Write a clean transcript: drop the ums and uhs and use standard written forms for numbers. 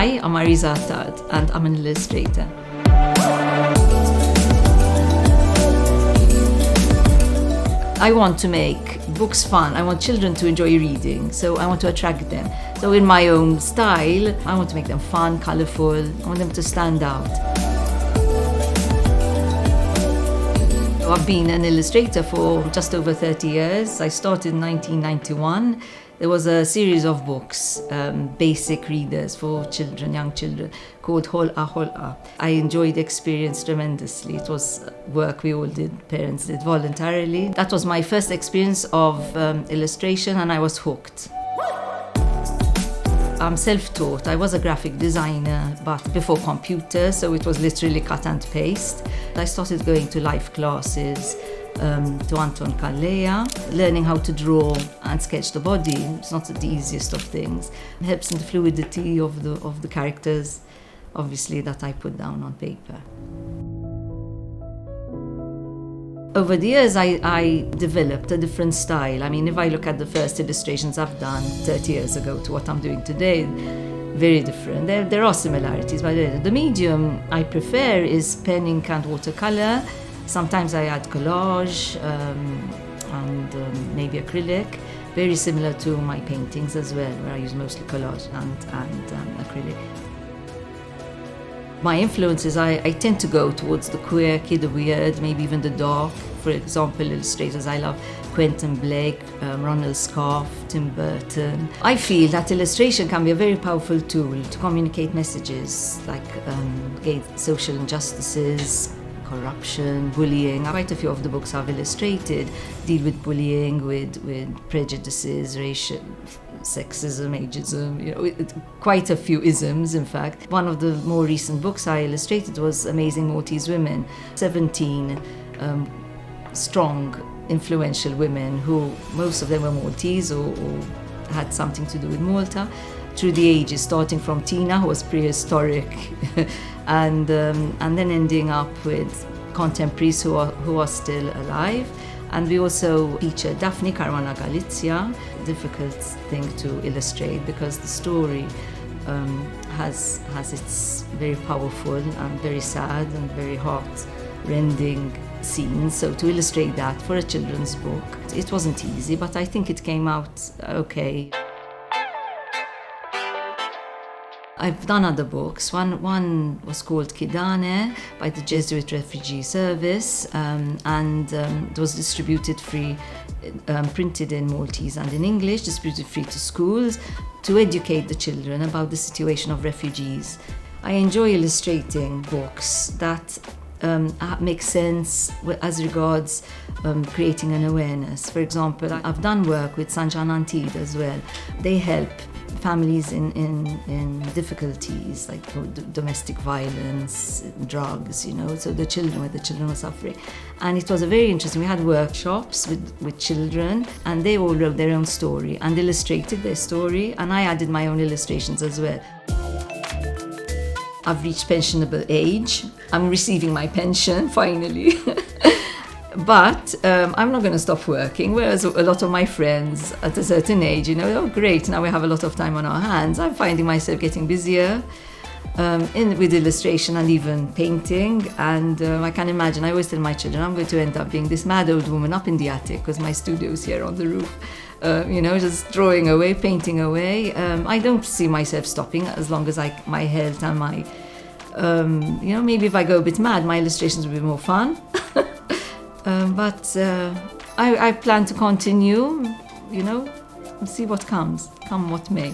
Hi, I'm Marisa Attard and I'm an illustrator. I want to make books fun. I want children to enjoy reading, so I want to attract them. So in my own style, I want to make them fun, colourful. I want them to stand out. I've been an illustrator for just over 30 years. I started in 1991. There was a series of books, basic readers for children, young children, called Hol'a. I enjoyed the experience tremendously. It was work we all did, parents did voluntarily. That was my first experience of illustration, and I was hooked. I'm self-taught. I was a graphic designer, but before computers, so it was literally cut and paste. I started going to live classes, to Anton Kalleja, learning how to draw and sketch the body. It's not the easiest of things. It helps in the fluidity of the characters, obviously, that I put down on paper. Over the years, I developed a different style. I mean, if I look at the first illustrations I've done 30 years ago to what I'm doing today, very different. There are similarities, but the medium I prefer is pen, ink and watercolor. Sometimes I add collage and maybe acrylic, very similar to my paintings as well, where I use mostly collage and acrylic. My influences, I tend to go towards the quirky, the weird, maybe even the dark. For example, illustrators, I love Quentin Blake, Ronald Scarf, Tim Burton. I feel that illustration can be a very powerful tool to communicate messages like social injustices, corruption, bullying. Quite a few of the books I've illustrated deal with bullying, with prejudices, racial, sexism, ageism, quite a few isms, in fact. One of the more recent books I illustrated was Amazing Maltese Women, 17 strong, influential women who, most of them were Maltese or had something to do with Malta, through the ages, starting from Tina, who was prehistoric, and then ending up with contemporaries who are still alive. And we also featured Daphne Caruana Galizia, a difficult thing to illustrate because the story has its very powerful and very sad and very heart-rending scenes. So to illustrate that for a children's book, it wasn't easy, but I think it came out okay. I've done other books. One was called Kidane by the Jesuit Refugee Service, and it was distributed free, printed in Maltese and in English, distributed free to schools to educate the children about the situation of refugees. I enjoy illustrating books that make sense as regards creating an awareness. For example, I've done work with Sanjan Antid as well. They help families in difficulties like domestic violence, drugs, so the children were suffering. And it was very interesting. We had workshops with children, and they all wrote their own story and illustrated their story, and I added my own illustrations as well. I've reached pensionable age. I'm receiving my pension, finally. But I'm not going to stop working, whereas a lot of my friends at a certain age, oh great, now we have a lot of time on our hands. I'm finding myself getting busier with illustration and even painting. And I can imagine, I always tell my children, I'm going to end up being this mad old woman up in the attic because my studio is here on the roof, just drawing away, painting away. I don't see myself stopping as long as my health and my, maybe if I go a bit mad, my illustrations will be more fun. But I plan to continue, and see what comes, come what may.